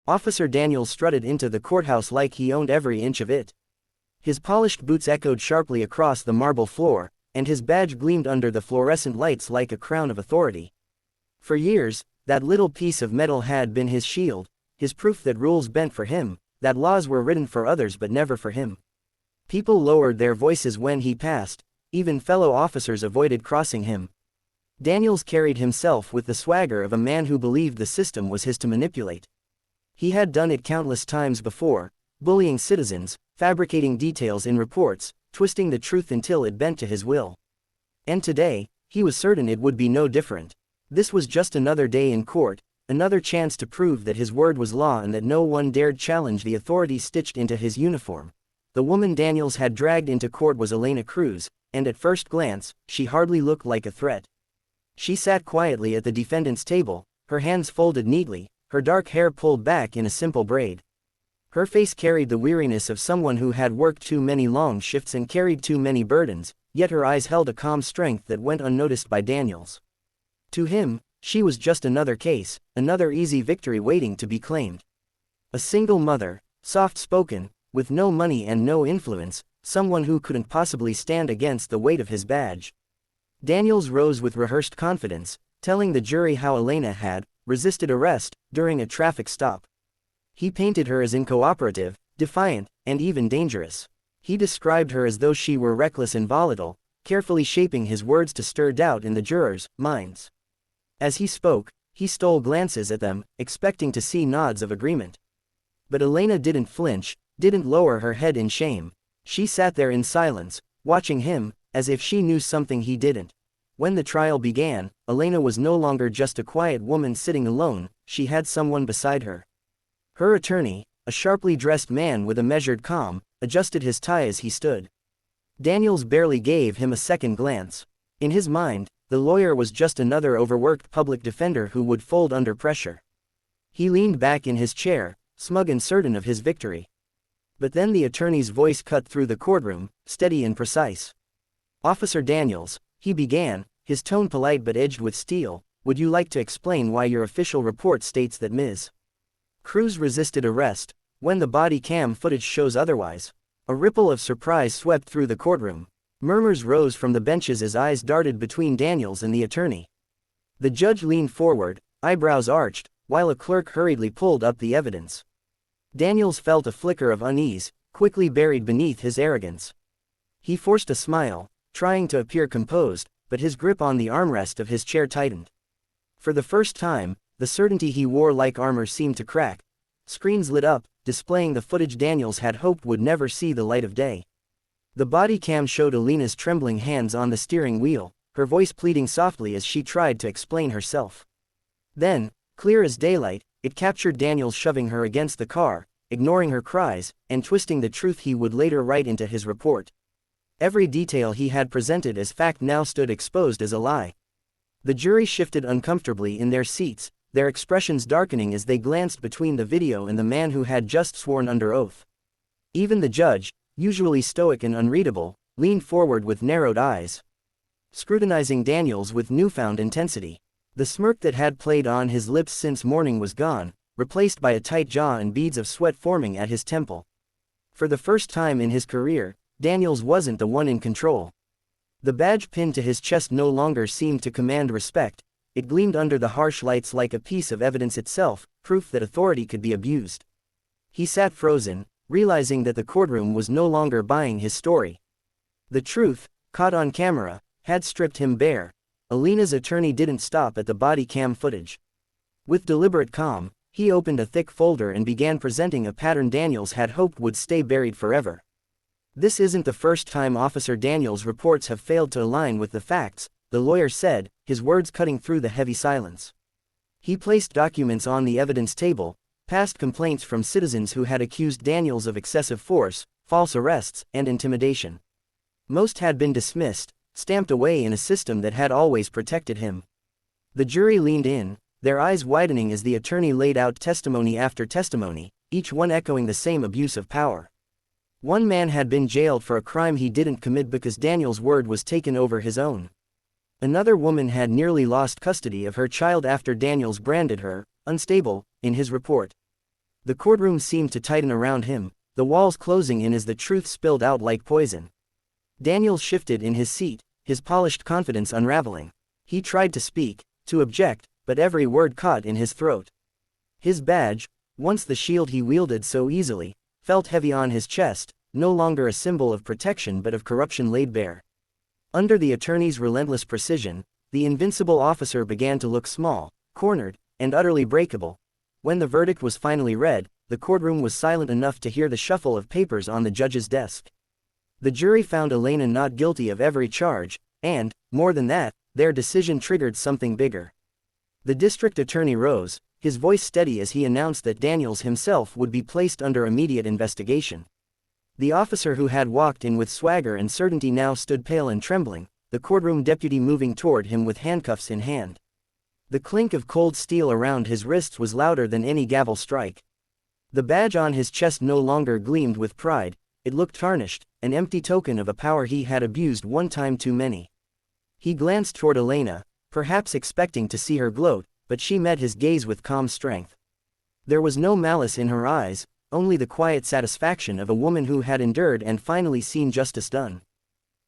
Officer Daniels strutted into the courthouse like he owned every inch of it. His polished boots echoed sharply across the marble floor, and his badge gleamed under the fluorescent lights like a crown of authority. For years, that little piece of metal had been his shield, his proof that rules bent for him, that laws were written for others but never for him. People lowered their voices when he passed, even fellow officers avoided crossing him. Daniels carried himself with the swagger of a man who believed the system was his to manipulate. He had done it countless times before, bullying citizens, fabricating details in reports, twisting the truth until it bent to his will. And today, he was certain it would be no different. This was just another day in court, another chance to prove that his word was law and that no one dared challenge the authority stitched into his uniform. The woman Daniels had dragged into court was Elena Cruz, and at first glance, she hardly looked like a threat. She sat quietly at the defendant's table, her hands folded neatly, her dark hair pulled back in a simple braid. Her face carried the weariness of someone who had worked too many long shifts and carried too many burdens, yet her eyes held a calm strength that went unnoticed by Daniels. To him, she was just another case, another easy victory waiting to be claimed. A single mother, soft-spoken, with no money and no influence, someone who couldn't possibly stand against the weight of his badge. Daniels rose with rehearsed confidence, telling the jury how Elena had resisted arrest during a traffic stop. He painted her as incooperative, defiant, and even dangerous. He described her as though she were reckless and volatile, carefully shaping his words to stir doubt in the jurors' minds. As he spoke, he stole glances at them, expecting to see nods of agreement. But Elena didn't flinch, didn't lower her head in shame. She sat there in silence, watching him, as if she knew something he didn't. When the trial began, Elena was no longer just a quiet woman sitting alone, she had someone beside her. Her attorney, a sharply dressed man with a measured calm, adjusted his tie as he stood. Daniels barely gave him a second glance. In his mind, the lawyer was just another overworked public defender who would fold under pressure. He leaned back in his chair, smug and certain of his victory. But then the attorney's voice cut through the courtroom, steady and precise. "Officer Daniels," he began, his tone polite but edged with steel, "would you like to explain why your official report states that Ms. Cruz resisted arrest, when the body cam footage shows otherwise?" A ripple of surprise swept through the courtroom. Murmurs rose from the benches as eyes darted between Daniels and the attorney. The judge leaned forward, eyebrows arched, while a clerk hurriedly pulled up the evidence. Daniels felt a flicker of unease, quickly buried beneath his arrogance. He forced a smile, trying to appear composed, but his grip on the armrest of his chair tightened. For the first time, the certainty he wore like armor seemed to crack. Screens lit up, displaying the footage Daniels had hoped would never see the light of day. The body cam showed Elena's trembling hands on the steering wheel, her voice pleading softly as she tried to explain herself. Then, clear as daylight, it captured Daniels shoving her against the car, ignoring her cries, and twisting the truth he would later write into his report. Every detail he had presented as fact now stood exposed as a lie. The jury shifted uncomfortably in their seats, their expressions darkening as they glanced between the video and the man who had just sworn under oath. Even the judge, usually stoic and unreadable, leaned forward with narrowed eyes, scrutinizing Daniels with newfound intensity. The smirk that had played on his lips since morning was gone, replaced by a tight jaw and beads of sweat forming at his temple. For the first time in his career, Daniels wasn't the one in control. The badge pinned to his chest no longer seemed to command respect, it gleamed under the harsh lights like a piece of evidence itself, proof that authority could be abused. He sat frozen, realizing that the courtroom was no longer buying his story. The truth, caught on camera, had stripped him bare. Elena's attorney didn't stop at the body cam footage. With deliberate calm, he opened a thick folder and began presenting a pattern Daniels had hoped would stay buried forever. "This isn't the first time Officer Daniels' reports have failed to align with the facts," the lawyer said, his words cutting through the heavy silence. He placed documents on the evidence table, past complaints from citizens who had accused Daniels of excessive force, false arrests, and intimidation. Most had been dismissed, stamped away in a system that had always protected him. The jury leaned in, their eyes widening as the attorney laid out testimony after testimony, each one echoing the same abuse of power. One man had been jailed for a crime he didn't commit because Daniels' word was taken over his own. Another woman had nearly lost custody of her child after Daniels branded her unstable in his report. The courtroom seemed to tighten around him, the walls closing in as the truth spilled out like poison. Daniels shifted in his seat, his polished confidence unraveling. He tried to speak, to object, but every word caught in his throat. His badge, once the shield he wielded so easily, felt heavy on his chest, no longer a symbol of protection but of corruption laid bare. Under the attorney's relentless precision, the invincible officer began to look small, cornered, and utterly breakable. When the verdict was finally read, the courtroom was silent enough to hear the shuffle of papers on the judge's desk. The jury found Elena not guilty of every charge, and, more than that, their decision triggered something bigger. The district attorney rose, his voice steady as he announced that Daniels himself would be placed under immediate investigation. The officer who had walked in with swagger and certainty now stood pale and trembling, the courtroom deputy moving toward him with handcuffs in hand. The clink of cold steel around his wrists was louder than any gavel strike. The badge on his chest no longer gleamed with pride, it looked tarnished, an empty token of a power he had abused one time too many. He glanced toward Elena, perhaps expecting to see her gloat, but she met his gaze with calm strength. There was no malice in her eyes, only the quiet satisfaction of a woman who had endured and finally seen justice done.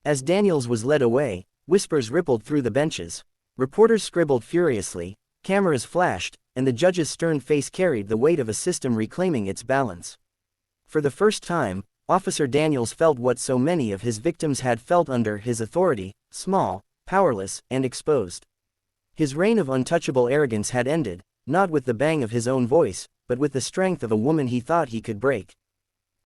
As Daniels was led away, whispers rippled through the benches. Reporters scribbled furiously, cameras flashed, and the judge's stern face carried the weight of a system reclaiming its balance. For the first time, Officer Daniels felt what so many of his victims had felt under his authority, small, powerless, and exposed. His reign of untouchable arrogance had ended, not with the bang of his own voice, but with the strength of a woman he thought he could break.